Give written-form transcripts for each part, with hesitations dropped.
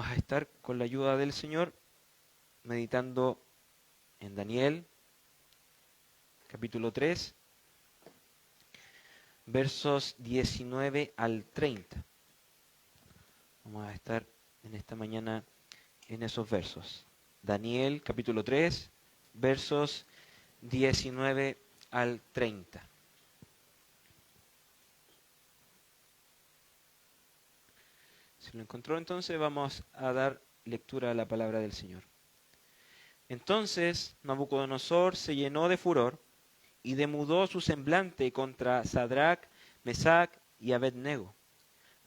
Vamos a estar con la ayuda del Señor meditando en Daniel, capítulo 3, versos 19 al 30. Vamos a estar en esta mañana en esos versos. Daniel, capítulo 3, versos 19 al 30. Si lo encontró, entonces vamos a dar lectura a la palabra del Señor. Entonces Nabucodonosor se llenó de furor y demudó su semblante contra Sadrach, Mesach y Abed-nego.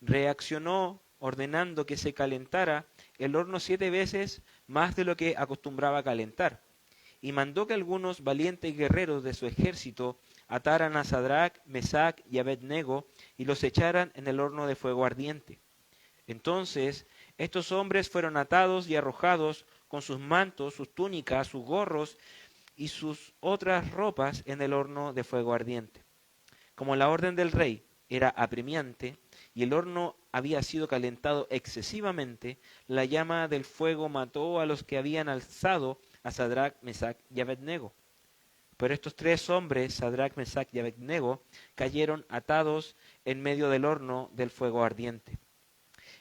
Reaccionó ordenando que se calentara el horno 7 veces más de lo que acostumbraba calentar, y mandó que algunos valientes guerreros de su ejército ataran a Sadrach, Mesach y Abed-nego y los echaran en el horno de fuego ardiente. Entonces estos hombres fueron atados y arrojados con sus mantos, sus túnicas, sus gorros y sus otras ropas en el horno de fuego ardiente. Como la orden del rey era apremiante y el horno había sido calentado excesivamente, la llama del fuego mató a los que habían alzado a Sadrach, Mesach y Abed-nego. Pero estos tres hombres, Sadrach, Mesach y Abed-nego, cayeron atados en medio del horno del fuego ardiente.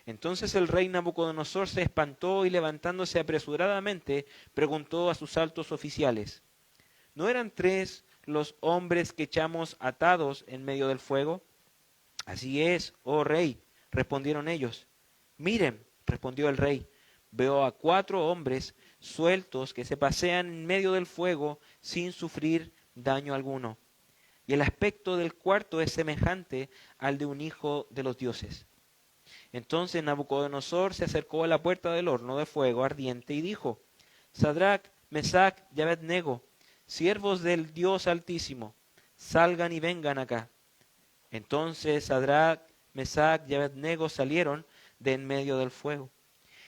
Entonces el rey Nabucodonosor se espantó y levantándose apresuradamente preguntó a sus altos oficiales: ¿no eran tres los hombres que echamos atados en medio del fuego? Así es, oh rey, respondieron ellos. Miren, respondió el rey, veo a 4 hombres sueltos que se pasean en medio del fuego sin sufrir daño alguno. Y el aspecto del cuarto es semejante al de un hijo de los dioses. Entonces Nabucodonosor se acercó a la puerta del horno de fuego ardiente y dijo: Sadrach, Mesach y Abed-nego, siervos del Dios Altísimo, salgan y vengan acá. Entonces Sadrach, Mesach y Abed-nego salieron de en medio del fuego.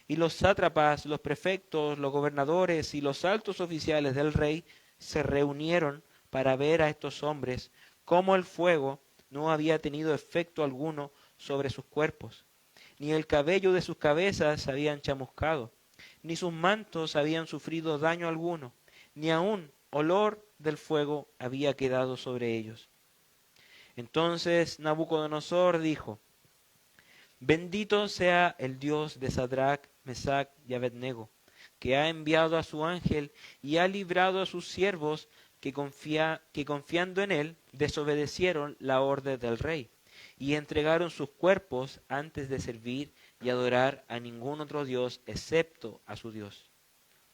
Y los sátrapas, los prefectos, los gobernadores y los altos oficiales del rey se reunieron para ver a estos hombres cómo el fuego no había tenido efecto alguno sobre sus cuerpos, ni el cabello de sus cabezas habían chamuscado, ni sus mantos habían sufrido daño alguno, ni aun olor del fuego había quedado sobre ellos. Entonces Nabucodonosor dijo: Bendito sea el Dios de Sadrach, Mesach y Abed-nego, que ha enviado a su ángel y ha librado a sus siervos que confiando en él desobedecieron la orden del rey y entregaron sus cuerpos antes de servir y adorar a ningún otro Dios excepto a su Dios.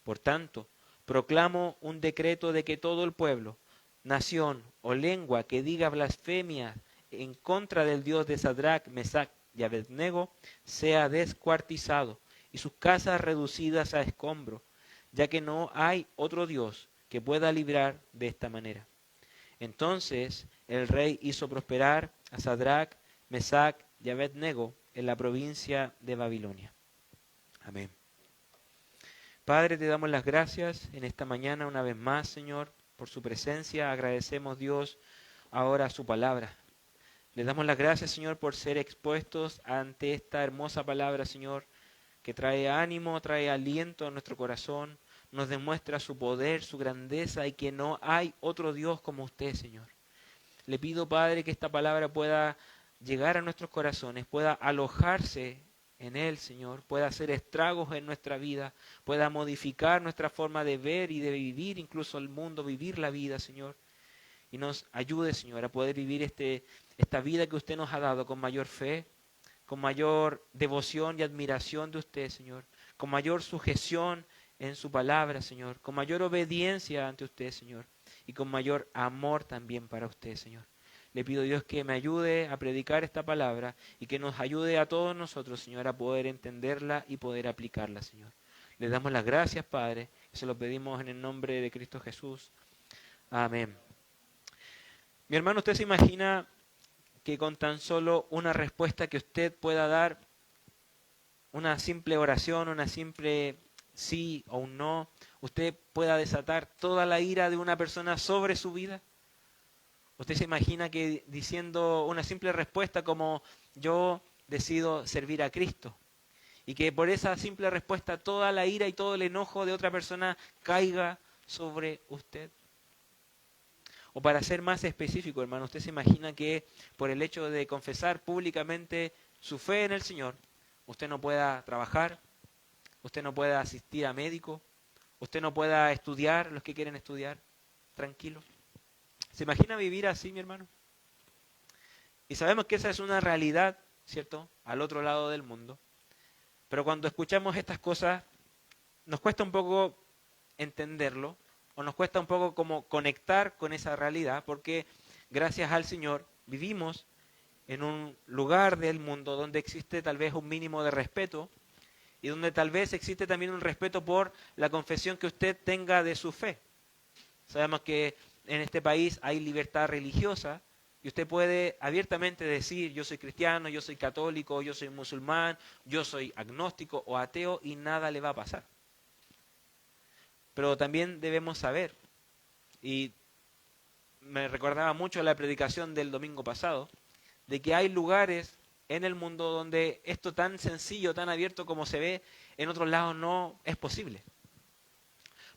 Por tanto, proclamo un decreto de que todo el pueblo, nación o lengua que diga blasfemia en contra del Dios de Sadrach, Mesach y Abed-nego sea descuartizado y sus casas reducidas a escombro, ya que no hay otro Dios que pueda librar de esta manera. Entonces el rey hizo prosperar a Sadrach, Mesach y Abed-nego en la provincia de Babilonia. Amén. Padre, te damos las gracias en esta mañana una vez más, Señor, por su presencia. Agradecemos, Dios, ahora su palabra. Le damos las gracias, Señor, por ser expuestos ante esta hermosa palabra, Señor, que trae ánimo, trae aliento a nuestro corazón, nos demuestra su poder, su grandeza y que no hay otro Dios como usted, Señor. Le pido, Padre, que esta palabra pueda llegar a nuestros corazones, pueda alojarse en él, Señor, pueda hacer estragos en nuestra vida, pueda modificar nuestra forma de ver y de vivir, incluso el mundo, vivir la vida, Señor. Y nos ayude, Señor, a poder vivir esta vida que usted nos ha dado con mayor fe, con mayor devoción y admiración de usted, Señor, con mayor sujeción en su palabra, Señor, con mayor obediencia ante usted, Señor, y con mayor amor también para usted, Señor. Le pido, Dios, que me ayude a predicar esta palabra y que nos ayude a todos nosotros, Señor, a poder entenderla y poder aplicarla, Señor. Le damos las gracias, Padre, y se lo pedimos en el nombre de Cristo Jesús. Amén. Mi hermano, ¿usted se imagina que con tan solo una respuesta que usted pueda dar, una simple oración, una simple sí o un no, usted pueda desatar toda la ira de una persona sobre su vida? ¿Usted se imagina que diciendo una simple respuesta como yo decido servir a Cristo y que por esa simple respuesta toda la ira y todo el enojo de otra persona caiga sobre usted. O para ser más específico, hermano, usted se imagina que por el hecho de confesar públicamente su fe en el Señor, usted no pueda trabajar, usted no pueda asistir a médico, usted no pueda estudiar, los que quieren estudiar, tranquilo. ¿Se imagina vivir así, mi hermano? Y sabemos que esa es una realidad, ¿cierto?, al otro lado del mundo. Pero cuando escuchamos estas cosas, nos cuesta un poco entenderlo, o nos cuesta un poco como conectar con esa realidad, porque gracias al Señor vivimos en un lugar del mundo donde existe tal vez un mínimo de respeto, y donde tal vez existe también un respeto por la confesión que usted tenga de su fe. Sabemos que en este país hay libertad religiosa, y usted puede abiertamente decir, yo soy cristiano, yo soy católico, yo soy musulmán, yo soy agnóstico o ateo, y nada le va a pasar. Pero también debemos saber, y me recordaba mucho la predicación del domingo pasado, de que hay lugares en el mundo donde esto tan sencillo, tan abierto como se ve, en otros lados no es posible.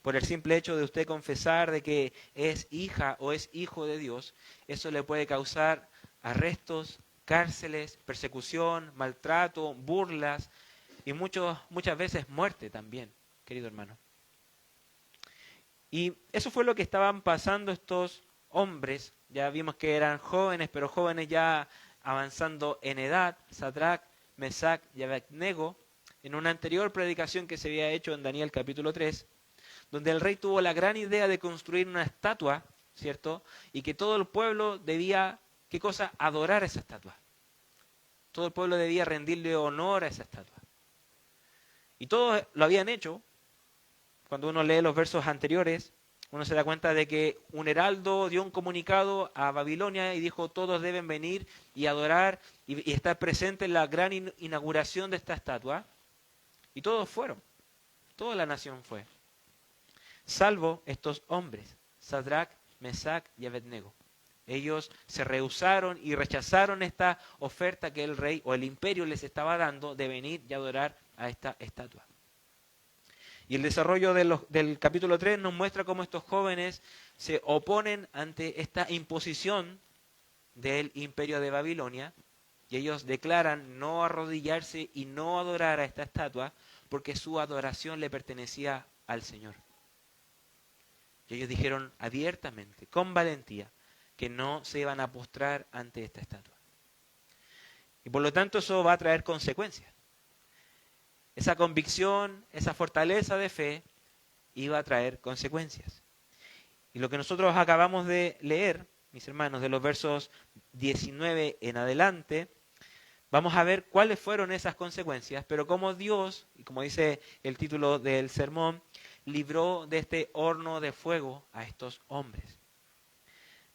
Por el simple hecho de usted confesar de que es hija o es hijo de Dios, eso le puede causar arrestos, cárceles, persecución, maltrato, burlas y muchas veces muerte también, querido hermano. Y eso fue lo que estaban pasando estos hombres. Ya vimos que eran jóvenes, pero jóvenes ya avanzando en edad, Sadrac, Mesac y Abednego, en una anterior predicación que se había hecho en Daniel capítulo 3, donde el rey tuvo la gran idea de construir una estatua, ¿cierto? Y que todo el pueblo debía, ¿qué cosa? Adorar esa estatua. Todo el pueblo debía rendirle honor a esa estatua. Y todos lo habían hecho. Cuando uno lee los versos anteriores, uno se da cuenta de que un heraldo dio un comunicado a Babilonia y dijo, todos deben venir y adorar y estar presentes en la gran inauguración de esta estatua. Y todos fueron. Toda la nación fue. Salvo estos hombres, Sadrac, Mesac y Abednego. Ellos se rehusaron y rechazaron esta oferta que el rey o el imperio les estaba dando de venir y adorar a esta estatua. Y el desarrollo del capítulo 3 nos muestra cómo estos jóvenes se oponen ante esta imposición del imperio de Babilonia, y ellos declaran no arrodillarse y no adorar a esta estatua porque su adoración le pertenecía al Señor. Y ellos dijeron abiertamente, con valentía, que no se iban a postrar ante esta estatua. Y por lo tanto eso va a traer consecuencias. Esa convicción, esa fortaleza de fe, iba a traer consecuencias. Y lo que nosotros acabamos de leer, mis hermanos, de los versos 19 en adelante, vamos a ver cuáles fueron esas consecuencias, pero cómo Dios, y como dice el título del sermón, libró de este horno de fuego a estos hombres.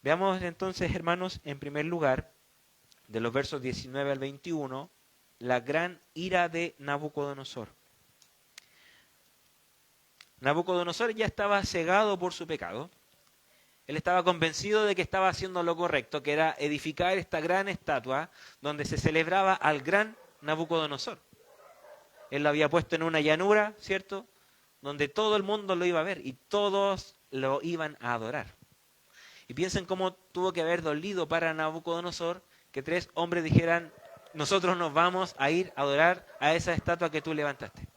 Veamos entonces, hermanos, en primer lugar, de los versos 19 al 21, la gran ira de Nabucodonosor. Nabucodonosor ya estaba cegado por su pecado. Él estaba convencido de que estaba haciendo lo correcto, que era edificar esta gran estatua donde se celebraba al gran Nabucodonosor. Él lo había puesto en una llanura, ¿cierto?, donde todo el mundo lo iba a ver y todos lo iban a adorar. Y piensen cómo tuvo que haber dolido para Nabucodonosor que 3 hombres dijeran, nosotros nos vamos a ir a adorar a esa estatua que tú levantaste.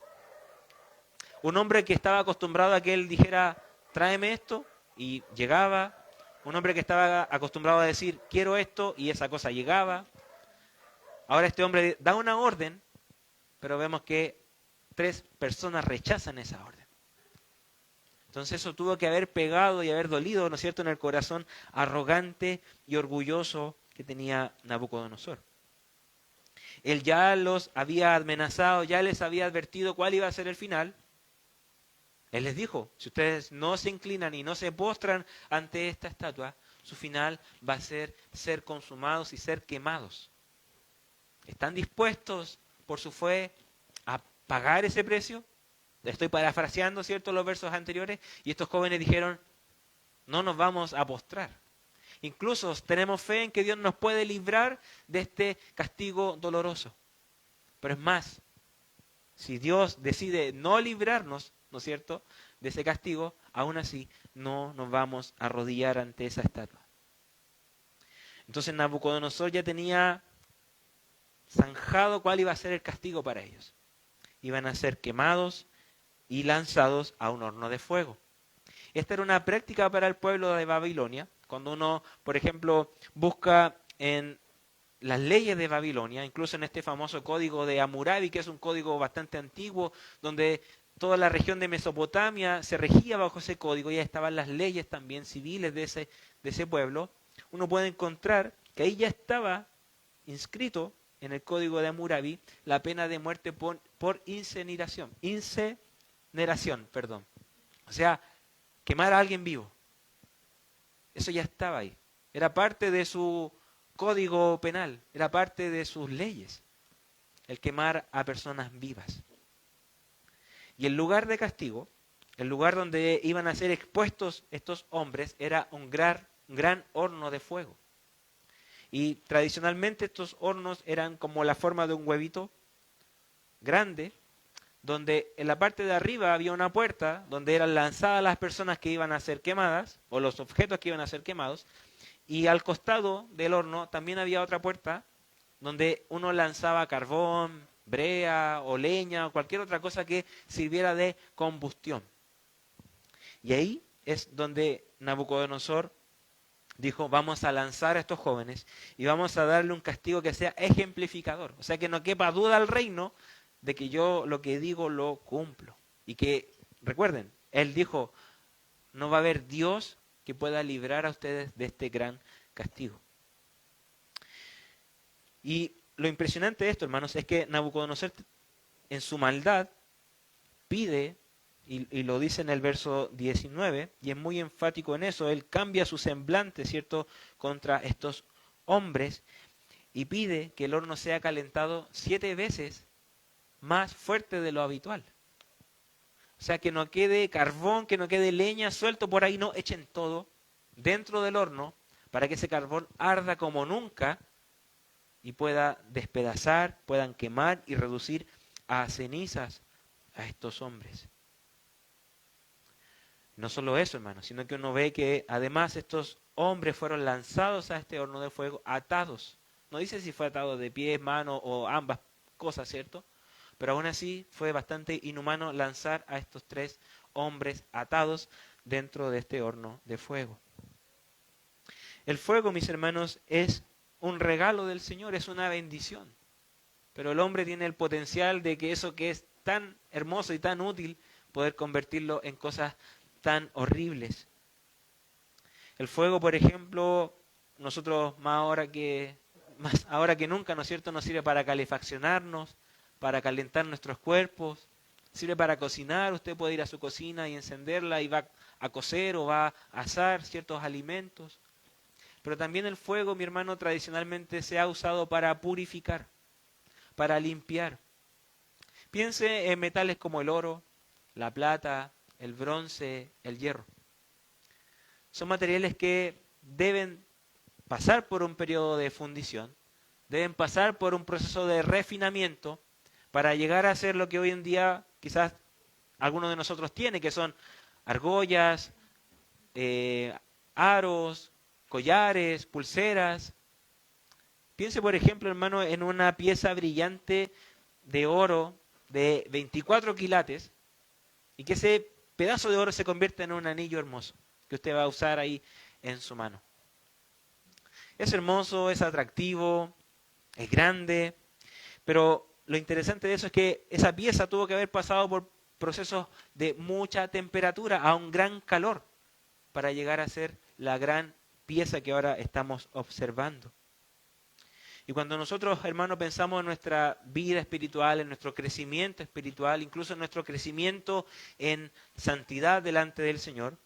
Un hombre que estaba acostumbrado a que él dijera, tráeme esto, y llegaba. Un hombre que estaba acostumbrado a decir, quiero esto, y esa cosa llegaba. Ahora este hombre da una orden, pero vemos que 3 personas rechazan esa orden. Entonces eso tuvo que haber pegado y haber dolido, ¿no es cierto?, en el corazón arrogante y orgulloso que tenía Nabucodonosor. Él ya los había amenazado, ya les había advertido cuál iba a ser el final. Él les dijo, si ustedes no se inclinan y no se postran ante esta estatua, su final va a ser consumados y ser quemados. ¿Están dispuestos por su fe a pagar ese precio? Estoy parafraseando, ¿cierto?, los versos anteriores. Y estos jóvenes dijeron, no nos vamos a postrar. Incluso tenemos fe en que Dios nos puede librar de este castigo doloroso. Pero es más, Si Dios decide no librarnos, ¿no es cierto?, de ese castigo, aún así no nos vamos a arrodillar ante esa estatua. Entonces Nabucodonosor ya tenía zanjado cuál iba a ser el castigo para ellos. Iban a ser quemados y lanzados a un horno de fuego. Esta era una práctica para el pueblo de Babilonia. Cuando uno, por ejemplo, busca en las leyes de Babilonia, incluso en este famoso código de Hammurabi, que es un código bastante antiguo, donde toda la región de Mesopotamia se regía bajo ese código, ya estaban las leyes también civiles de ese pueblo, uno puede encontrar que ahí ya estaba inscrito en el código de Hammurabi la pena de muerte por incineración, perdón. O sea, quemar a alguien vivo. Eso ya estaba ahí. Era parte de su código penal, era parte de sus leyes, el quemar a personas vivas. Y el lugar de castigo, el lugar donde iban a ser expuestos estos hombres, era un gran horno de fuego. Y tradicionalmente estos hornos eran como la forma de un huevito grande, donde en la parte de arriba había una puerta donde eran lanzadas las personas que iban a ser quemadas, o los objetos que iban a ser quemados, y al costado del horno también había otra puerta donde uno lanzaba carbón, brea o leña o cualquier otra cosa que sirviera de combustión. Y ahí es donde Nabucodonosor dijo, vamos a lanzar a estos jóvenes y vamos a darle un castigo que sea ejemplificador. O sea, que no quepa duda al reino de que yo lo que digo lo cumplo. Y que, recuerden, él dijo, no va a haber Dios que pueda librar a ustedes de este gran castigo. Y lo impresionante de esto, hermanos, es que Nabucodonosor en su maldad pide, y lo dice en el verso 19, y es muy enfático en eso, él cambia su semblante, ¿cierto?, contra estos hombres, y pide que el horno sea calentado 7 veces más fuerte de lo habitual. O sea, que no quede carbón, que no quede leña suelto por ahí, no, echen todo dentro del horno para que ese carbón arda como nunca y pueda despedazar, puedan quemar y reducir a cenizas a estos hombres. No solo eso, hermano, sino que uno ve que además estos hombres fueron lanzados a este horno de fuego atados. No dice si fue atado de pies, manos o ambas cosas, ¿cierto? Pero aún así fue bastante inhumano lanzar a estos 3 hombres atados dentro de este horno de fuego. El fuego, mis hermanos, es un regalo del Señor, es una bendición. Pero el hombre tiene el potencial de que eso que es tan hermoso y tan útil, poder convertirlo en cosas tan horribles. El fuego, por ejemplo, nosotros más ahora que nunca, ¿no es cierto?, nos sirve para calefaccionarnos, para calentar nuestros cuerpos, sirve para cocinar. Usted puede ir a su cocina y encenderla y va a cocer o va a asar ciertos alimentos. Pero también el fuego, mi hermano, tradicionalmente se ha usado para purificar, para limpiar. Piense en metales como el oro, la plata, el bronce, el hierro. Son materiales que deben pasar por un periodo de fundición, deben pasar por un proceso de refinamiento para llegar a ser lo que hoy en día quizás algunos de nosotros tiene, que son argollas, aros, collares, pulseras. Piense, por ejemplo, hermano, en una pieza brillante de oro de 24 quilates y que ese pedazo de oro se convierta en un anillo hermoso que usted va a usar ahí en su mano. Es hermoso, es atractivo, es grande, pero lo interesante de eso es que esa pieza tuvo que haber pasado por procesos de mucha temperatura, a un gran calor, para llegar a ser la gran pieza que ahora estamos observando. Y cuando nosotros, hermanos, pensamos en nuestra vida espiritual, en nuestro crecimiento espiritual, incluso en nuestro crecimiento en santidad delante del Señor,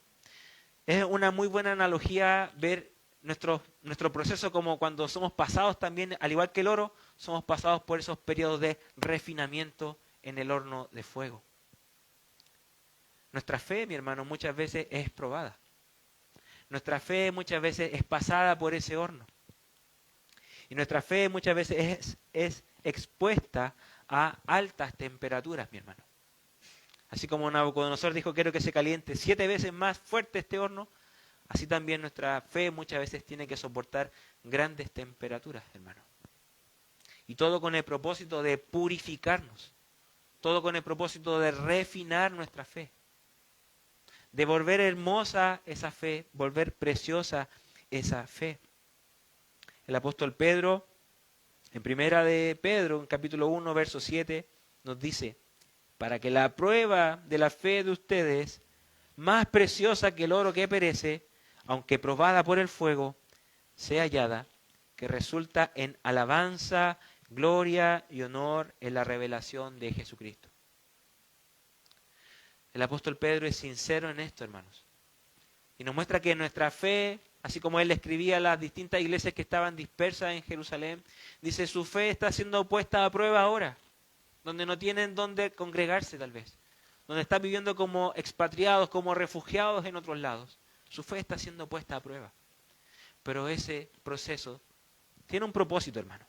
es una muy buena analogía ver nuestro proceso como cuando somos pasados también, al igual que el oro, somos pasados por esos periodos de refinamiento en el horno de fuego. Nuestra fe, mi hermano, muchas veces es probada. Nuestra fe muchas veces es pasada por ese horno. Y nuestra fe muchas veces es expuesta a altas temperaturas, mi hermano. Así como Nabucodonosor dijo, quiero que se caliente 7 veces más fuerte este horno, así también nuestra fe muchas veces tiene que soportar grandes temperaturas, hermano. Y todo con el propósito de purificarnos, todo con el propósito de refinar nuestra fe, de volver hermosa esa fe, volver preciosa esa fe. El apóstol Pedro, en primera de Pedro, en capítulo 1, verso 7, nos dice, para que la prueba de la fe de ustedes, más preciosa que el oro que perece, aunque probada por el fuego, sea hallada, que resulta en alabanza, gloria y honor en la revelación de Jesucristo. El apóstol Pedro es sincero en esto, hermanos. Y nos muestra que nuestra fe, así como él escribía a las distintas iglesias que estaban dispersas en Jerusalén, dice, su fe está siendo puesta a prueba ahora, donde no tienen dónde congregarse tal vez, donde están viviendo como expatriados, como refugiados en otros lados. Su fe está siendo puesta a prueba. Pero ese proceso tiene un propósito, hermano.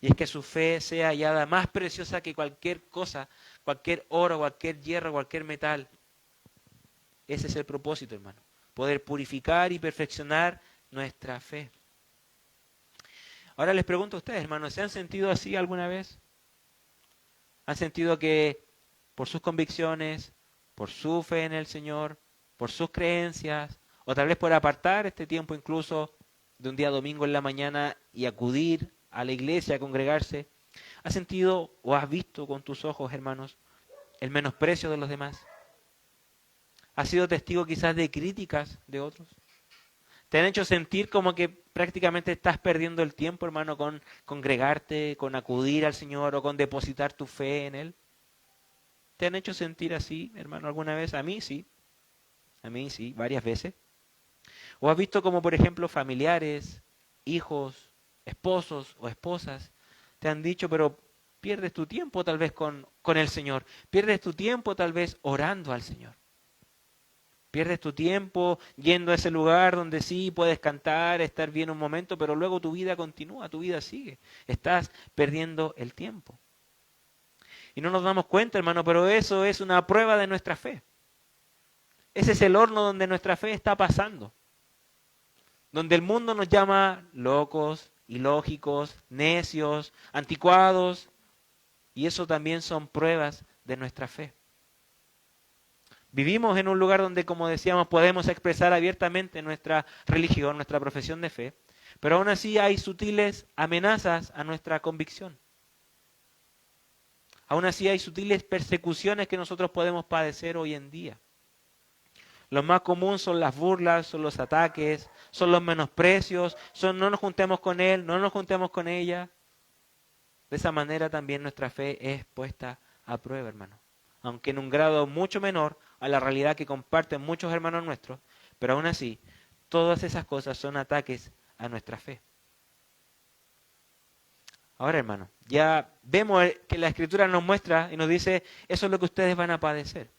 Y es que su fe sea hallada más preciosa que cualquier cosa, cualquier oro, cualquier hierro, cualquier metal. Ese es el propósito, hermano. Poder purificar y perfeccionar nuestra fe. Ahora les pregunto a ustedes, hermanos, ¿se han sentido así alguna vez? ¿Han sentido que por sus convicciones, por su fe en el Señor, por sus creencias, o tal vez por apartar este tiempo incluso de un día domingo en la mañana y acudir a la iglesia a congregarse, has sentido o has visto con tus ojos, hermanos, el menosprecio de los demás? ¿Has sido testigo quizás de críticas de otros? ¿Te han hecho sentir como que prácticamente estás perdiendo el tiempo, hermano, con congregarte, con acudir al Señor o con depositar tu fe en Él? ¿Te han hecho sentir así, hermano, alguna vez? A mí sí, varias veces. ¿O has visto como, por ejemplo, familiares, hijos, esposos o esposas te han dicho, pero pierdes tu tiempo tal vez con el Señor, pierdes tu tiempo tal vez orando al Señor? Pierdes tu tiempo yendo a ese lugar donde sí puedes cantar, estar bien un momento, pero luego tu vida continúa, tu vida sigue. Estás perdiendo el tiempo. Y no nos damos cuenta, hermano, pero eso es una prueba de nuestra fe. Ese es el horno donde nuestra fe está pasando. Donde el mundo nos llama locos, ilógicos, necios, anticuados. Y eso también son pruebas de nuestra fe. Vivimos en un lugar donde, como decíamos, podemos expresar abiertamente nuestra religión, nuestra profesión de fe, pero aún así hay sutiles amenazas a nuestra convicción. Aún así hay sutiles persecuciones que nosotros podemos padecer hoy en día. Lo más común son las burlas, son los ataques, son los menosprecios, son no nos juntemos con él, no nos juntemos con ella. De esa manera también nuestra fe es puesta a prueba, hermano. Aunque en un grado mucho menor a la realidad que comparten muchos hermanos nuestros, pero aún así, todas esas cosas son ataques a nuestra fe. Ahora, hermano, ya vemos que la Escritura nos muestra y nos dice, eso es lo que ustedes van a padecer.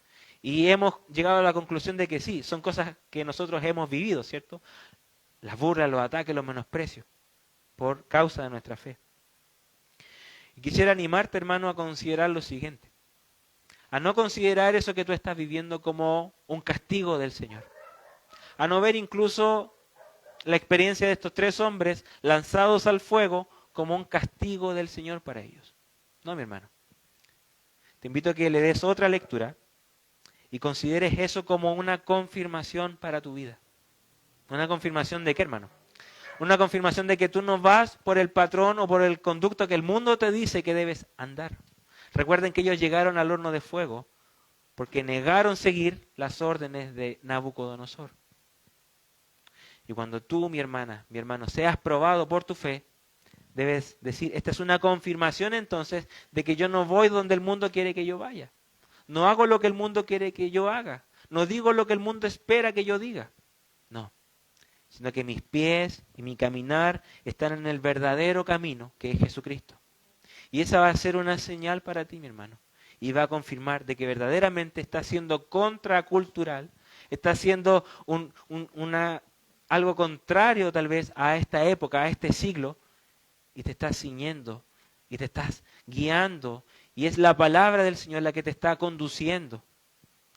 Y hemos llegado a la conclusión de que sí, son cosas que nosotros hemos vivido, ¿cierto? Las burlas, los ataques, los menosprecios, por causa de nuestra fe. Y quisiera animarte, hermano, a considerar lo siguiente. A no considerar eso que tú estás viviendo como un castigo del Señor. A no ver incluso la experiencia de estos 3 hombres lanzados al fuego como un castigo del Señor para ellos. No, mi hermano. Te invito a que le des otra lectura y consideres eso como una confirmación para tu vida. ¿Una confirmación de qué, hermano? Una confirmación de que tú no vas por el patrón o por el conducto que el mundo te dice que debes andar. Recuerden que ellos llegaron al horno de fuego porque negaron seguir las órdenes de Nabucodonosor. Y cuando tú, mi hermana, mi hermano, seas probado por tu fe, debes decir, esta es una confirmación entonces de que yo no voy donde el mundo quiere que yo vaya. No hago lo que el mundo quiere que yo haga. No digo lo que el mundo espera que yo diga. No, sino que mis pies y mi caminar están en el verdadero camino que es Jesucristo. Y esa va a ser una señal para ti, mi hermano. Y va a confirmar de que verdaderamente está siendo contracultural, está siendo algo contrario tal vez a esta época, a este siglo, y te está ciñendo y te estás guiando y es la palabra del Señor la que te está conduciendo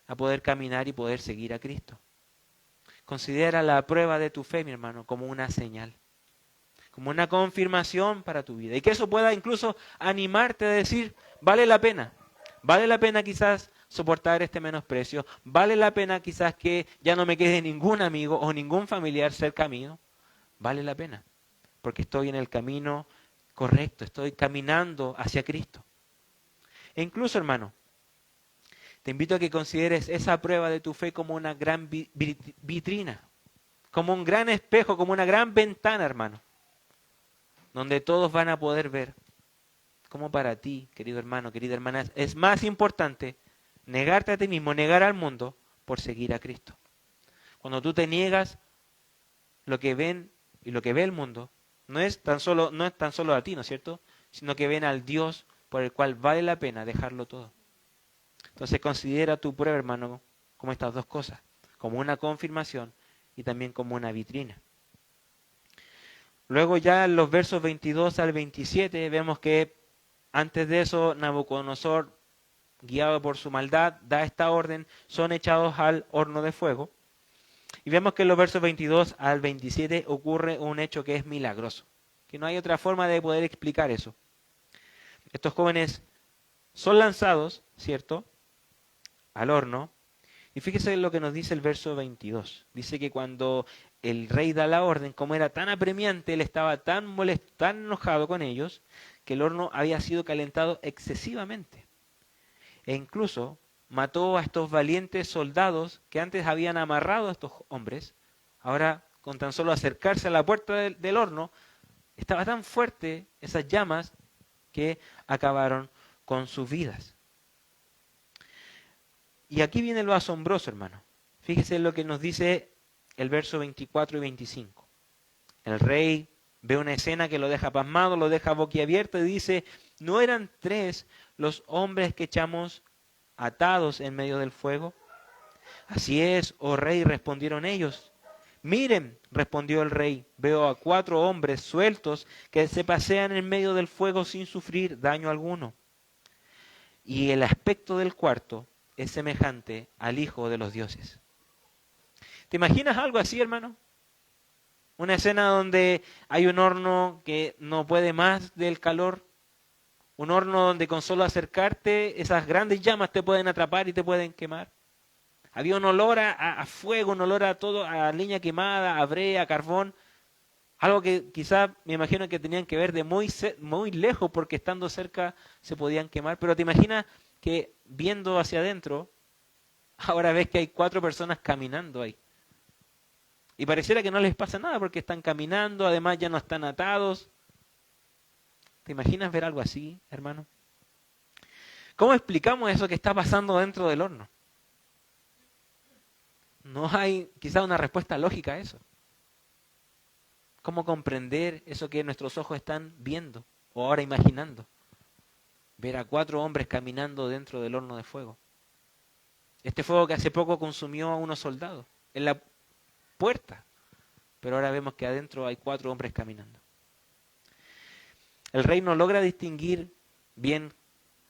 a poder caminar y poder seguir a Cristo. Considera la prueba de tu fe, mi hermano, como una señal, como una confirmación para tu vida y que eso pueda incluso animarte a decir, vale la pena quizás soportar este menosprecio, vale la pena quizás que ya no me quede ningún amigo o ningún familiar cerca mío, vale la pena, porque estoy en el camino correcto, estoy caminando hacia Cristo. E incluso, hermano, te invito a que consideres esa prueba de tu fe como una gran vitrina, como un gran espejo, como una gran ventana, hermano, donde todos van a poder ver cómo para ti, querido hermano, querida hermana, es más importante negarte a ti mismo, negar al mundo por seguir a Cristo. Cuando tú te niegas, lo que ven y lo que ve el mundo no es tan solo a ti, ¿no es cierto? Sino que ven al Dios por el cual vale la pena dejarlo todo. Entonces considera tu prueba, hermano, como estas dos cosas, como una confirmación y también como una vitrina. Luego ya en los versos 22 al 27 vemos que antes de eso Nabucodonosor, guiado por su maldad, da esta orden, son echados al horno de fuego. Y vemos que en los versos 22 al 27 ocurre un hecho que es milagroso, que no hay otra forma de poder explicar eso. Estos jóvenes son lanzados, ¿cierto?, al horno. Y fíjese lo que nos dice el verso 22. Dice que cuando el rey da la orden, como era tan apremiante, él estaba tan molesto, tan enojado con ellos, que el horno había sido calentado excesivamente. E incluso mató a estos valientes soldados que antes habían amarrado a estos hombres. Ahora, con tan solo acercarse a la puerta del horno, estaba tan fuerte esas llamas que acabaron con sus vidas. Y aquí viene lo asombroso, hermano. Fíjese lo que nos dice el verso 24 y 25. El rey ve una escena que lo deja pasmado, lo deja boquiabierto y dice, ¿no eran 3 los hombres que echamos atados en medio del fuego? Así es, oh rey, respondieron ellos. Miren, respondió el rey, veo a 4 hombres sueltos que se pasean en medio del fuego sin sufrir daño alguno. Y el aspecto del cuarto es semejante al Hijo de los dioses. ¿Te imaginas algo así, hermano? Una escena donde hay un horno que no puede más del calor. Un horno donde con solo acercarte esas grandes llamas te pueden atrapar y te pueden quemar. Había un olor a fuego, un olor a todo, a leña quemada, a brea, a carbón. Algo que quizás me imagino que tenían que ver de muy lejos porque estando cerca se podían quemar. Pero te imaginas que viendo hacia adentro, ahora ves que hay 4 personas caminando ahí. Y pareciera que no les pasa nada porque están caminando, además ya no están atados. ¿Te imaginas ver algo así, hermano? ¿Cómo explicamos eso que está pasando dentro del horno? No hay quizá una respuesta lógica a eso. ¿Cómo comprender eso que nuestros ojos están viendo o ahora imaginando? Ver a 4 hombres caminando dentro del horno de fuego. Este fuego que hace poco consumió a unos soldados en la puerta, pero ahora vemos que adentro hay 4 hombres caminando. El rey no logra distinguir bien,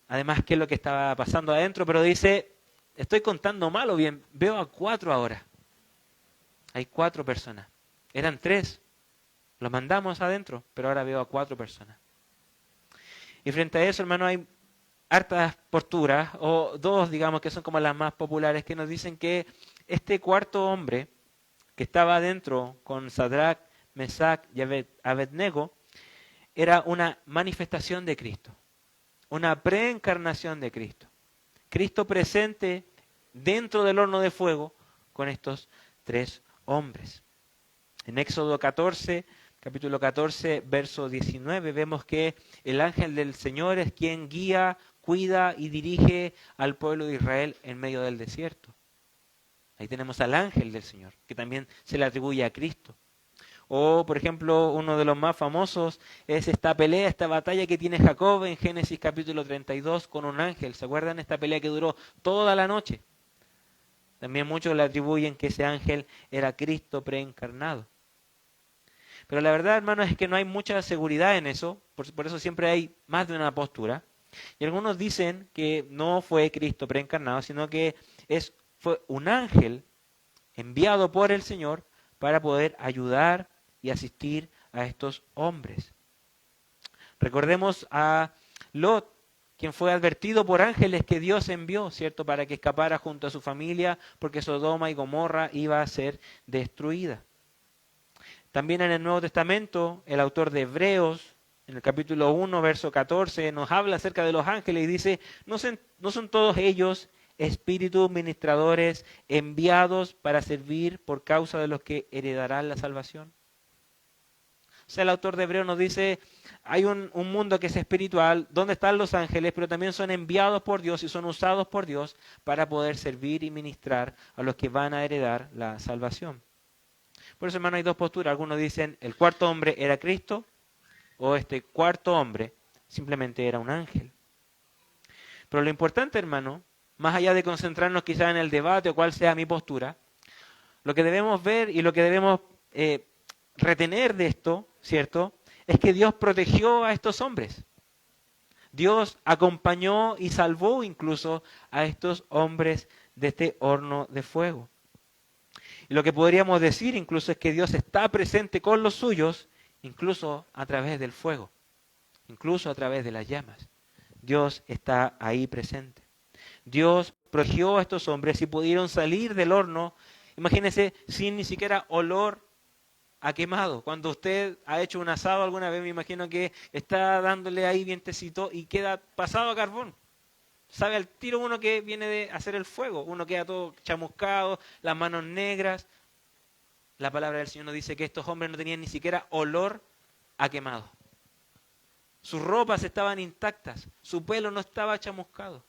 además, qué es lo que estaba pasando adentro, pero dice, estoy contando mal o bien, veo a 4 ahora. Hay 4 personas. Eran 3. Los mandamos adentro, pero ahora veo a 4 personas. Y frente a eso, hermano, hay hartas posturas, o 2, digamos, que son como las más populares, que nos dicen que este 4.º hombre que estaba adentro con Sadrac, Mesac y Abednego, era una manifestación de Cristo, una preencarnación de Cristo. Cristo presente dentro del horno de fuego con estos 3 hombres. En Éxodo 14, capítulo 14, verso 19, vemos que el ángel del Señor es quien guía, cuida y dirige al pueblo de Israel en medio del desierto. Ahí tenemos al ángel del Señor, que también se le atribuye a Cristo. O, por ejemplo, uno de los más famosos es esta pelea, esta batalla que tiene Jacob en Génesis capítulo 32 con un ángel. ¿Se acuerdan? Esta pelea que duró toda la noche. También muchos le atribuyen que ese ángel era Cristo preencarnado. Pero la verdad, hermanos, es que no hay mucha seguridad en eso, por eso siempre hay más de una postura. Y algunos dicen que no fue Cristo preencarnado, sino que fue un ángel enviado por el Señor para poder ayudar y asistir a estos hombres. Recordemos a Lot, quien fue advertido por ángeles que Dios envió, ¿cierto?, para que escapara junto a su familia, porque Sodoma y Gomorra iba a ser destruida. También en el Nuevo Testamento, el autor de Hebreos, en el capítulo 1, verso 14, nos habla acerca de los ángeles y dice, ¿no son todos ellos espíritus ministradores enviados para servir por causa de los que heredarán la salvación? O sea, el autor de Hebreos nos dice, hay un mundo que es espiritual, donde están los ángeles, pero también son enviados por Dios y son usados por Dios para poder servir y ministrar a los que van a heredar la salvación. Por eso, hermano, hay dos posturas. Algunos dicen, el cuarto hombre era Cristo, o este cuarto hombre simplemente era un ángel. Pero lo importante, hermano, más allá de concentrarnos quizás en el debate o cuál sea mi postura, lo que debemos ver y lo que debemos retener de esto, ¿cierto?, es que Dios protegió a estos hombres. Dios acompañó y salvó incluso a estos hombres de este horno de fuego. Y lo que podríamos decir incluso es que Dios está presente con los suyos, incluso a través del fuego, incluso a través de las llamas. Dios está ahí presente. Dios protegió a estos hombres y pudieron salir del horno, imagínense, sin ni siquiera olor a quemado. Cuando usted ha hecho un asado alguna vez, me imagino que está dándole ahí vientecito y queda pasado a carbón. Sabe al tiro uno que viene de hacer el fuego. Uno queda todo chamuscado, las manos negras. La palabra del Señor nos dice que estos hombres no tenían ni siquiera olor a quemado. Sus ropas estaban intactas, su pelo no estaba chamuscado.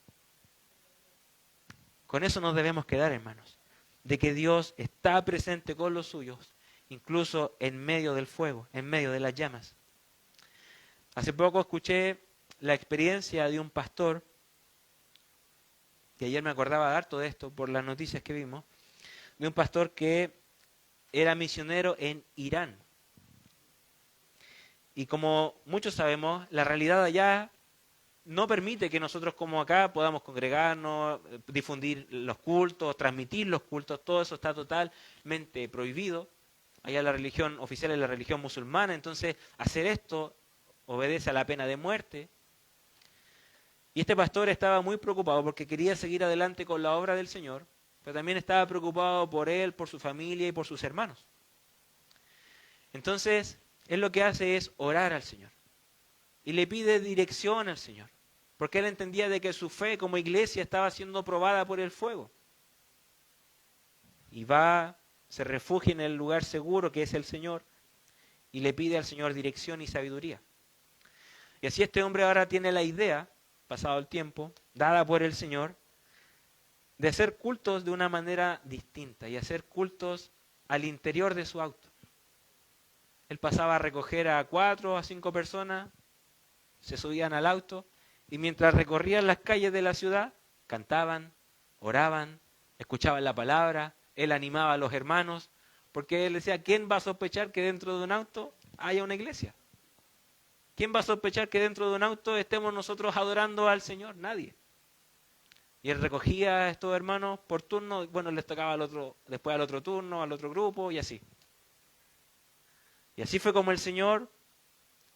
Con eso nos debemos quedar, hermanos, de que Dios está presente con los suyos, incluso en medio del fuego, en medio de las llamas. Hace poco escuché la experiencia de un pastor, que ayer me acordaba harto de esto por las noticias que vimos, de un pastor que era misionero en Irán. Y como muchos sabemos, la realidad allá no permite que nosotros como acá podamos congregarnos, difundir los cultos, transmitir los cultos, todo eso está totalmente prohibido. Allá la religión oficial es la religión musulmana, entonces hacer esto obedece a la pena de muerte. Y este pastor estaba muy preocupado porque quería seguir adelante con la obra del Señor, pero también estaba preocupado por él, por su familia y por sus hermanos. Entonces, él lo que hace es orar al Señor y le pide dirección al Señor, porque él entendía de que su fe como iglesia estaba siendo probada por el fuego. Y se refugia en el lugar seguro que es el Señor y le pide al Señor dirección y sabiduría. Y así este hombre ahora tiene la idea, pasado el tiempo, dada por el Señor, de hacer cultos de una manera distinta y hacer cultos al interior de su auto. Él pasaba a recoger a 4 a 5 personas, se subían al auto y mientras recorrían las calles de la ciudad, cantaban, oraban, escuchaban la palabra, él animaba a los hermanos, porque él decía, ¿quién va a sospechar que dentro de un auto haya una iglesia? ¿Quién va a sospechar que dentro de un auto estemos nosotros adorando al Señor? Nadie. Y él recogía a estos hermanos por turno, bueno, les tocaba después al otro turno, al otro grupo y así. Y así fue como el Señor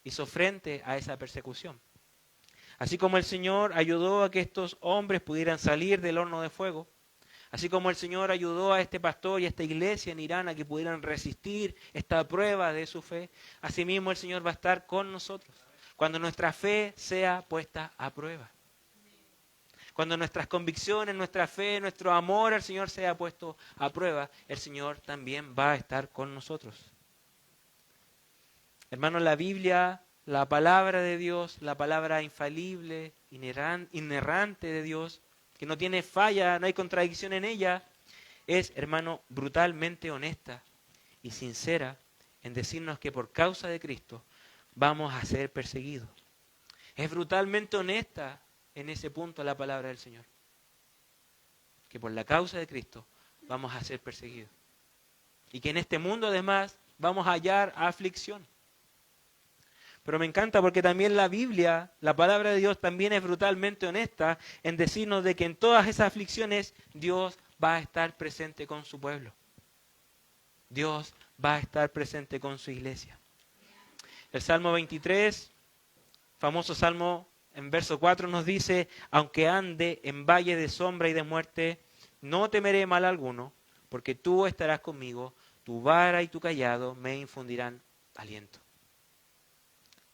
hizo frente a esa persecución. Así como el Señor ayudó a que estos hombres pudieran salir del horno de fuego, así como el Señor ayudó a este pastor y a esta iglesia en Irán a que pudieran resistir esta prueba de su fe, asimismo el Señor va a estar con nosotros cuando nuestra fe sea puesta a prueba. Cuando nuestras convicciones, nuestra fe, nuestro amor al Señor sea puesto a prueba, el Señor también va a estar con nosotros. Hermanos, la Biblia, la palabra de Dios, la palabra infalible, inerrante de Dios, que no tiene falla, no hay contradicción en ella, es, hermano, brutalmente honesta y sincera en decirnos que por causa de Cristo vamos a ser perseguidos. Es brutalmente honesta en ese punto la palabra del Señor. Que por la causa de Cristo vamos a ser perseguidos. Y que en este mundo además vamos a hallar aflicción. Pero me encanta porque también la Biblia, la palabra de Dios también es brutalmente honesta en decirnos de que en todas esas aflicciones Dios va a estar presente con su pueblo. Dios va a estar presente con su iglesia. El Salmo 23, famoso Salmo en verso 4 nos dice, aunque ande en valle de sombra y de muerte, no temeré mal alguno, porque tú estarás conmigo, tu vara y tu cayado me infundirán aliento.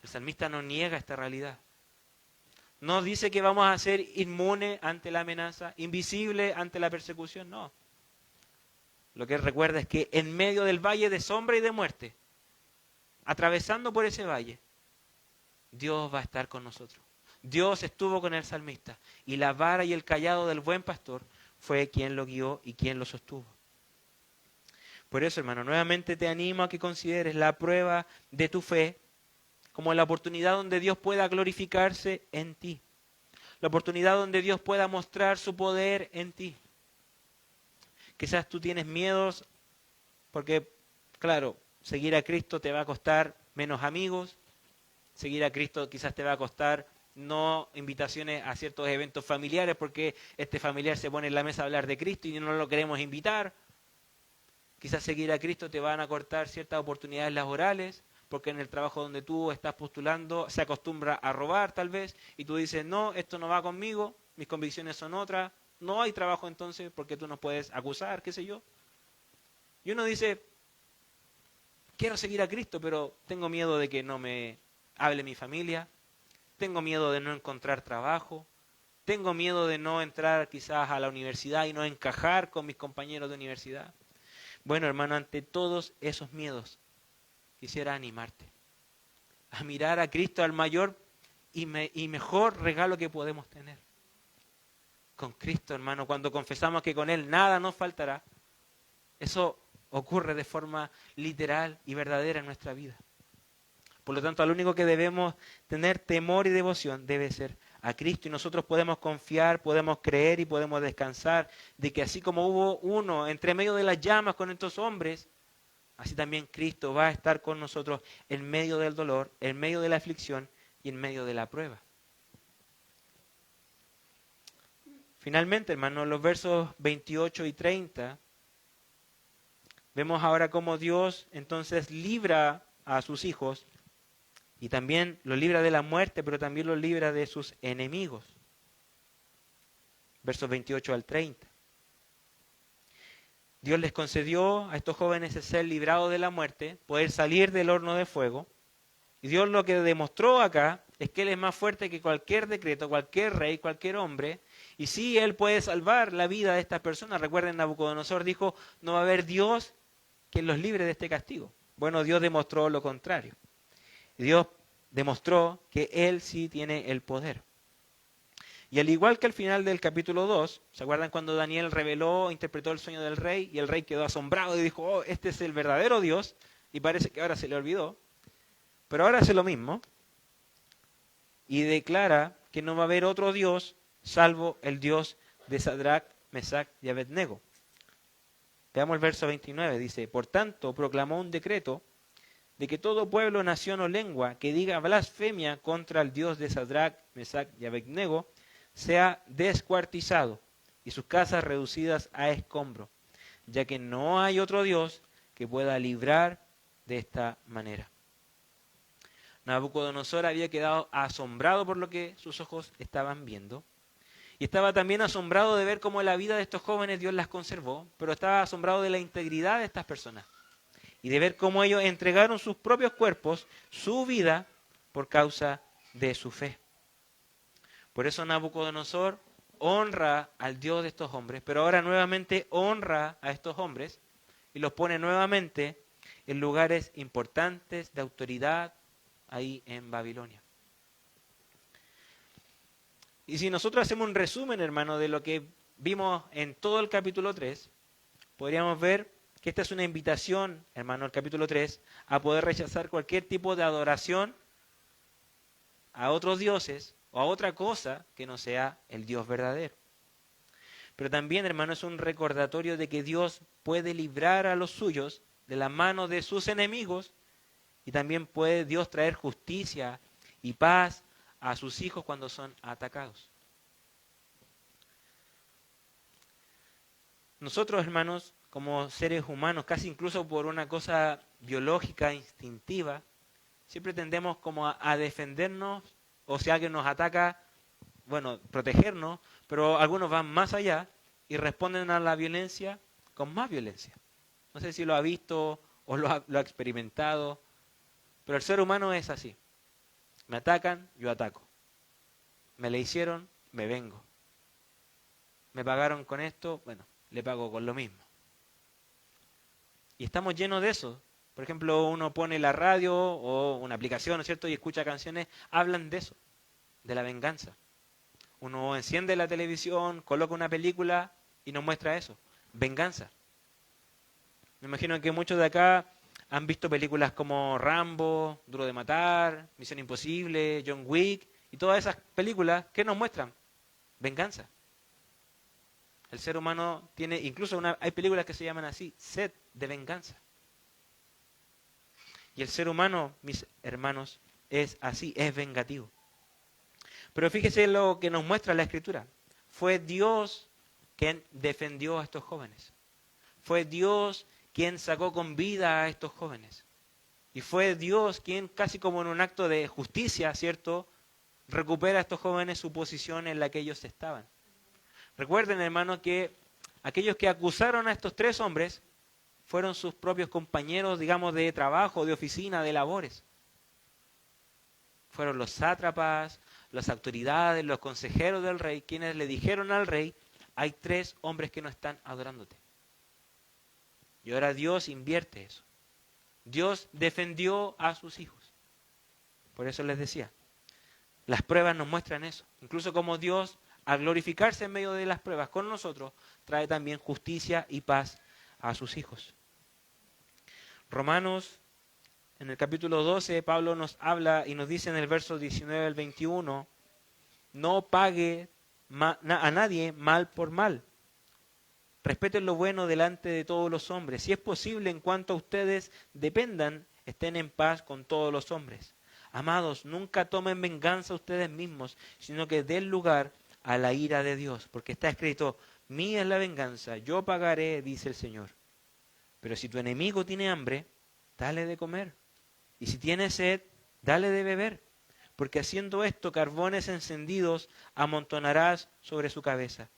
El salmista no niega esta realidad. No dice que vamos a ser inmunes ante la amenaza, invisibles ante la persecución, no. Lo que él recuerda es que en medio del valle de sombra y de muerte, atravesando por ese valle, Dios va a estar con nosotros. Dios estuvo con el salmista y la vara y el cayado del buen pastor fue quien lo guió y quien lo sostuvo. Por eso, hermano, nuevamente te animo a que consideres la prueba de tu fe como la oportunidad donde Dios pueda glorificarse en ti. La oportunidad donde Dios pueda mostrar su poder en ti. Quizás tú tienes miedos porque, claro, seguir a Cristo te va a costar menos amigos. Seguir a Cristo quizás te va a costar no invitaciones a ciertos eventos familiares porque este familiar se pone en la mesa a hablar de Cristo y no lo queremos invitar. Quizás seguir a Cristo te van a cortar ciertas oportunidades laborales porque en el trabajo donde tú estás postulando se acostumbra a robar tal vez y tú dices, no, esto no va conmigo, mis convicciones son otras, no hay trabajo entonces porque tú nos puedes acusar, qué sé yo. Y uno dice, quiero seguir a Cristo, pero tengo miedo de que no me hable mi familia, tengo miedo de no encontrar trabajo, tengo miedo de no entrar quizás a la universidad y no encajar con mis compañeros de universidad. Bueno, hermano, ante todos esos miedos, quisiera animarte a mirar a Cristo, al mayor y mejor regalo que podemos tener. Con Cristo, hermano, cuando confesamos que con Él nada nos faltará, eso ocurre de forma literal y verdadera en nuestra vida. Por lo tanto, al único que debemos tener temor y devoción debe ser a Cristo. Y nosotros podemos confiar, podemos creer y podemos descansar de que así como hubo uno entre medio de las llamas con estos hombres, así también Cristo va a estar con nosotros en medio del dolor, en medio de la aflicción y en medio de la prueba. Finalmente, hermanos, los versos 28 y 30, vemos ahora cómo Dios entonces libra a sus hijos y también los libra de la muerte, pero también los libra de sus enemigos. Versos 28 al 30. Dios les concedió a estos jóvenes el ser librados de la muerte, poder salir del horno de fuego. Y Dios lo que demostró acá es que Él es más fuerte que cualquier decreto, cualquier rey, cualquier hombre. Y sí, Él puede salvar la vida de estas personas. Recuerden, Nabucodonosor dijo, no va a haber Dios que los libre de este castigo. Bueno, Dios demostró lo contrario. Y Dios demostró que Él sí tiene el poder. Y al igual que al final del capítulo 2, ¿se acuerdan cuando Daniel reveló, interpretó el sueño del rey y el rey quedó asombrado y dijo, oh, este es el verdadero Dios? Y parece que ahora se le olvidó. Pero ahora hace lo mismo y declara que no va a haber otro Dios salvo el Dios de Sadrac, Mesac y Abednego. Veamos el verso 29, dice, por tanto proclamó un decreto de que todo pueblo, nación o lengua que diga blasfemia contra el Dios de Sadrac, Mesac y Abednego sea descuartizado y sus casas reducidas a escombro, ya que no hay otro Dios que pueda librar de esta manera. Nabucodonosor había quedado asombrado por lo que sus ojos estaban viendo. Y estaba también asombrado de ver cómo la vida de estos jóvenes Dios las conservó, pero estaba asombrado de la integridad de estas personas. Y de ver cómo ellos entregaron sus propios cuerpos, su vida, por causa de su fe. Por eso Nabucodonosor honra al Dios de estos hombres, pero ahora nuevamente honra a estos hombres y los pone nuevamente en lugares importantes de autoridad ahí en Babilonia. Y si nosotros hacemos un resumen, hermano, de lo que vimos en todo el capítulo 3, podríamos ver que esta es una invitación, hermano, el capítulo 3, a poder rechazar cualquier tipo de adoración a otros dioses o a otra cosa que no sea el Dios verdadero. Pero también, hermano, es un recordatorio de que Dios puede librar a los suyos de la mano de sus enemigos, y también puede Dios traer justicia y paz a sus hijos cuando son atacados. Nosotros, hermanos, como seres humanos, casi incluso por una cosa biológica, instintiva, siempre tendemos como a defendernos, o si alguien nos ataca, bueno, protegernos, pero algunos van más allá y responden a la violencia con más violencia. No sé si lo ha visto o lo ha experimentado, pero el ser humano es así. Me atacan, yo ataco. Me le hicieron, me vengo. Me pagaron con esto, bueno, le pago con lo mismo. Y estamos llenos de eso. Por ejemplo, uno pone la radio o una aplicación, ¿no es cierto?, y escucha canciones, hablan de eso, de la venganza. Uno enciende la televisión, coloca una película y nos muestra eso, venganza. Me imagino que muchos de acá han visto películas como Rambo, Duro de Matar, Misión Imposible, John Wick, y todas esas películas, ¿qué nos muestran? Venganza. El ser humano tiene, incluso hay películas que se llaman así, sed de venganza. Y el ser humano, mis hermanos, es así, es vengativo. Pero fíjese lo que nos muestra la Escritura. Fue Dios quien defendió a estos jóvenes. Fue Dios quien sacó con vida a estos jóvenes. Y fue Dios quien, casi como en un acto de justicia, ¿cierto?, recupera a estos jóvenes su posición en la que ellos estaban. Recuerden, hermanos, que aquellos que acusaron a estos 3 hombres fueron sus propios compañeros, digamos, de trabajo, de oficina, de labores. Fueron los sátrapas, las autoridades, los consejeros del rey, quienes le dijeron al rey, hay 3 hombres que no están adorándote. Y ahora Dios invierte eso. Dios defendió a sus hijos. Por eso les decía, las pruebas nos muestran eso. Incluso como Dios, al glorificarse en medio de las pruebas con nosotros, trae también justicia y paz a sus hijos. Romanos, en el capítulo 12, Pablo nos habla y nos dice en el verso 19 al 21, no pague a nadie mal por mal. Respeten lo bueno delante de todos los hombres. Si es posible, en cuanto a ustedes dependan, estén en paz con todos los hombres. Amados, nunca tomen venganza ustedes mismos, sino que den lugar a la ira de Dios. Porque está escrito, mía es la venganza, yo pagaré, dice el Señor. Pero si tu enemigo tiene hambre, dale de comer. Y si tiene sed, dale de beber. Porque haciendo esto, carbones encendidos amontonarás sobre su cabeza.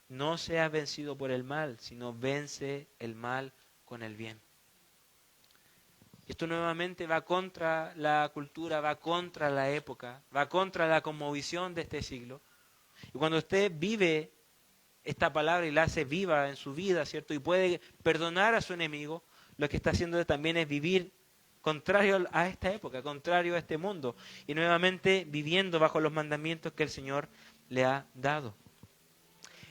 No seas vencido por el mal, sino vence el mal con el bien. Esto nuevamente va contra la cultura, va contra la época, va contra la cosmovisión de este siglo. Y cuando usted vive esta palabra y la hace viva en su vida, ¿cierto? Y puede perdonar a su enemigo, lo que está haciendo también es vivir contrario a esta época, contrario a este mundo. Y nuevamente viviendo bajo los mandamientos que el Señor le ha dado.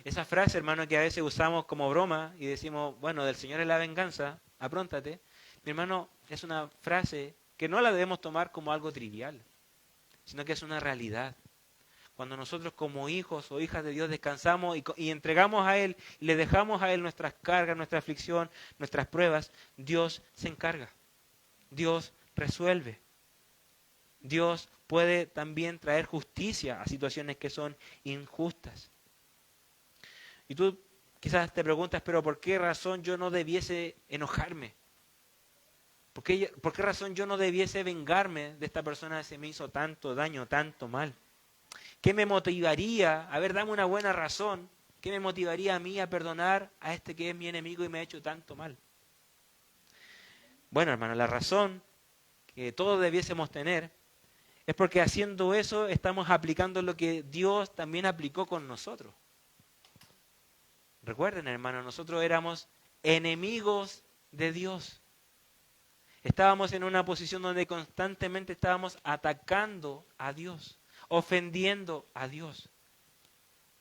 Esa frase, hermano, que a veces usamos como broma y decimos, bueno, del Señor es la venganza, apróntate. Mi hermano, es una frase que no la debemos tomar como algo trivial, sino que es una realidad. Cuando nosotros como hijos o hijas de Dios descansamos y entregamos a Él, y le dejamos a Él nuestras cargas, nuestra aflicción, nuestras pruebas, Dios se encarga. Dios resuelve. Dios puede también traer justicia a situaciones que son injustas. Y tú quizás te preguntas, pero ¿por qué razón yo no debiese enojarme? ¿Por qué razón yo no debiese vengarme de esta persona que se me hizo tanto daño, tanto mal? ¿Qué me motivaría? A ver, dame una buena razón. ¿Qué me motivaría a mí a perdonar a este que es mi enemigo y me ha hecho tanto mal? Bueno, hermano, la razón que todos debiésemos tener es porque haciendo eso estamos aplicando lo que Dios también aplicó con nosotros. Recuerden, hermano, nosotros éramos enemigos de Dios. Estábamos en una posición donde constantemente estábamos atacando a Dios, ofendiendo a Dios.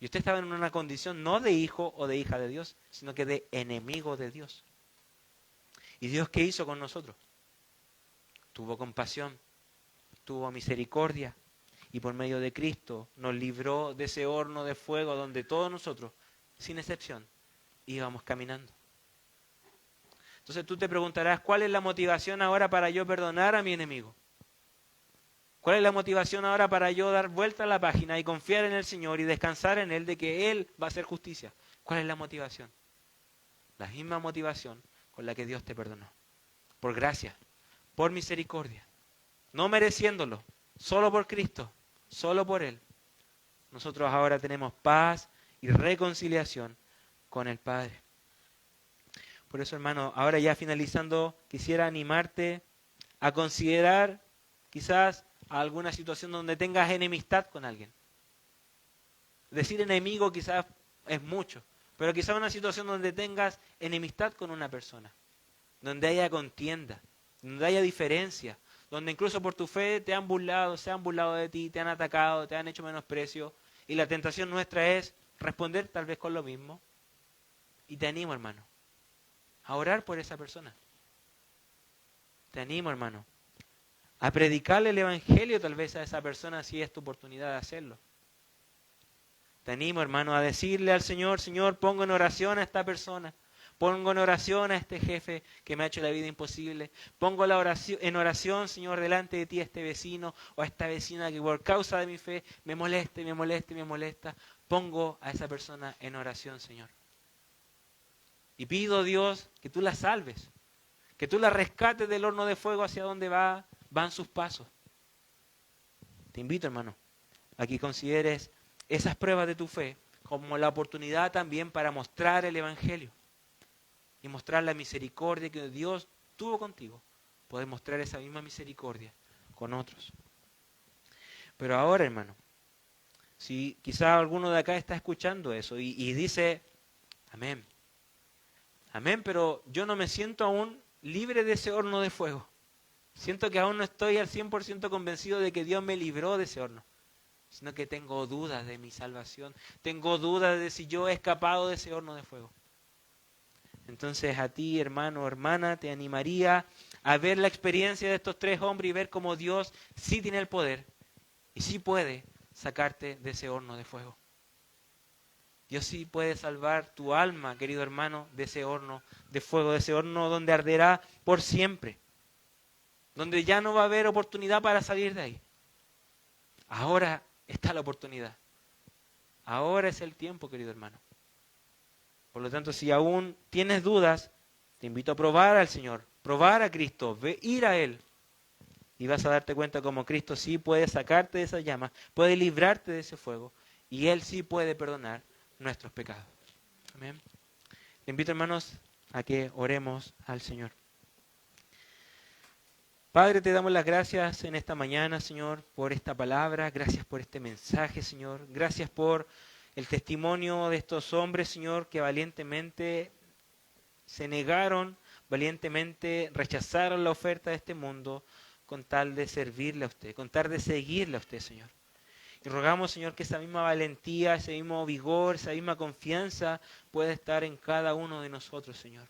Y usted estaba en una condición no de hijo o de hija de Dios, sino que de enemigo de Dios. ¿Y Dios qué hizo con nosotros? Tuvo compasión, tuvo misericordia, y por medio de Cristo nos libró de ese horno de fuego donde todos nosotros, sin excepción, íbamos caminando. Entonces tú te preguntarás, ¿cuál es la motivación ahora para yo perdonar a mi enemigo? ¿Cuál es la motivación ahora para yo dar vuelta a la página y confiar en el Señor y descansar en Él de que Él va a hacer justicia? ¿Cuál es la motivación? La misma motivación con la que Dios te perdonó. Por gracia, por misericordia, no mereciéndolo, solo por Cristo, solo por Él. Nosotros ahora tenemos paz y reconciliación con el Padre. Por eso, hermano, ahora ya finalizando, quisiera animarte a considerar quizás alguna situación donde tengas enemistad con alguien. Decir enemigo quizás es mucho, pero quizás una situación donde tengas enemistad con una persona, donde haya contienda, donde haya diferencia, donde incluso por tu fe te han burlado, se han burlado de ti, te han atacado, te han hecho menosprecio, y la tentación nuestra es responder tal vez con lo mismo. Y te animo, hermano, a orar por esa persona. Te animo, hermano, a predicarle el evangelio tal vez a esa persona si es tu oportunidad de hacerlo. Te animo, hermano, a decirle al Señor, Señor, pongo en oración a esta persona, pongo en oración a este jefe que me ha hecho la vida imposible, pongo en oración, Señor, delante de ti a este vecino o a esta vecina que por causa de mi fe me molesta, pongo a esa persona en oración, Señor. Y pido, Dios, que tú la salves, que tú la rescates del horno de fuego hacia donde van sus pasos. Te invito, hermano, a que consideres esas pruebas de tu fe como la oportunidad también para mostrar el evangelio y mostrar la misericordia que Dios tuvo contigo. Poder mostrar esa misma misericordia con otros. Pero ahora, hermano, si quizás alguno de acá está escuchando eso y dice, amén, amén, pero yo no me siento aún libre de ese horno de fuego. Siento que aún no estoy al 100% convencido de que Dios me libró de ese horno, sino que tengo dudas de mi salvación, tengo dudas de si yo he escapado de ese horno de fuego. Entonces a ti, hermano o hermana, te animaría a ver la experiencia de estos tres hombres y ver cómo Dios sí tiene el poder y sí puede sacarte de ese horno de fuego. Dios sí puede salvar tu alma, querido hermano, de ese horno de fuego, de ese horno donde arderá por siempre, donde ya no va a haber oportunidad para salir de ahí. Ahora está la oportunidad. Ahora es el tiempo, querido hermano. Por lo tanto, si aún tienes dudas, te invito a probar al Señor, probar a Cristo, ir a Él. Y vas a darte cuenta como Cristo sí puede sacarte de esas llamas, puede librarte de ese fuego, y Él sí puede perdonar nuestros pecados. Amén. Te invito, hermanos, a que oremos al Señor. Padre, te damos las gracias en esta mañana, Señor, por esta palabra. Gracias por este mensaje, Señor. Gracias por el testimonio de estos hombres, Señor, que valientemente se negaron, valientemente rechazaron la oferta de este mundo con tal de servirle a usted, con tal de seguirle a usted, Señor. Y rogamos, Señor, que esa misma valentía, ese mismo vigor, esa misma confianza pueda estar en cada uno de nosotros, Señor.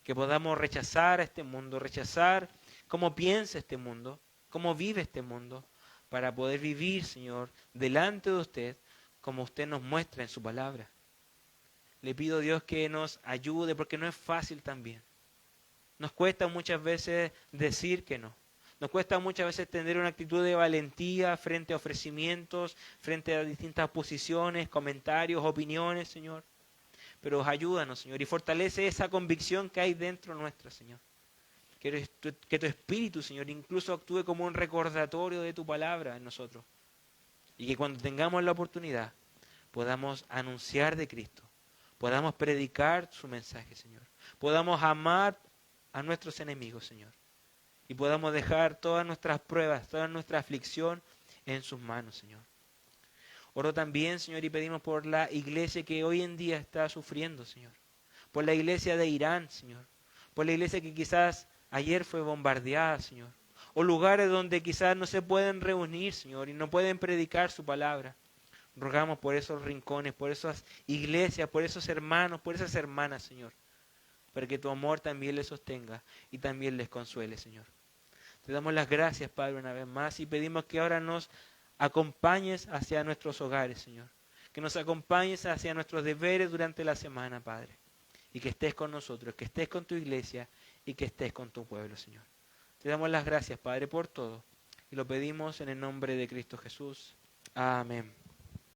Que podamos rechazar a este mundo, rechazar cómo piensa este mundo, cómo vive este mundo, para poder vivir, Señor, delante de usted, como usted nos muestra en su palabra. Le pido a Dios que nos ayude, porque no es fácil también. Nos cuesta muchas veces decir que no. Nos cuesta muchas veces tener una actitud de valentía frente a ofrecimientos, frente a distintas posiciones, comentarios, opiniones, Señor. Pero ayúdanos, Señor, y fortalece esa convicción que hay dentro nuestra, Señor. Que tu Espíritu, Señor, incluso actúe como un recordatorio de tu palabra en nosotros. Y que cuando tengamos la oportunidad podamos anunciar de Cristo, podamos predicar su mensaje, Señor. Podamos amar a nuestros enemigos, Señor. Y podamos dejar todas nuestras pruebas, toda nuestra aflicción en sus manos, Señor. Oro también, Señor, y pedimos por la iglesia que hoy en día está sufriendo, Señor. Por la iglesia de Irán, Señor. Por la iglesia que quizás ayer fue bombardeada, Señor. O lugares donde quizás no se pueden reunir, Señor, y no pueden predicar su palabra. Rogamos por esos rincones, por esas iglesias, por esos hermanos, por esas hermanas, Señor. Para que tu amor también les sostenga y también les consuele, Señor. Te damos las gracias, Padre, una vez más, y pedimos que ahora nos acompañes hacia nuestros hogares, Señor. Que nos acompañes hacia nuestros deberes durante la semana, Padre. y que estés con nosotros, que estés con tu iglesia y que estés con tu pueblo, Señor. Te damos las gracias, Padre, por todo y lo pedimos en el nombre de Cristo Jesús. Amén.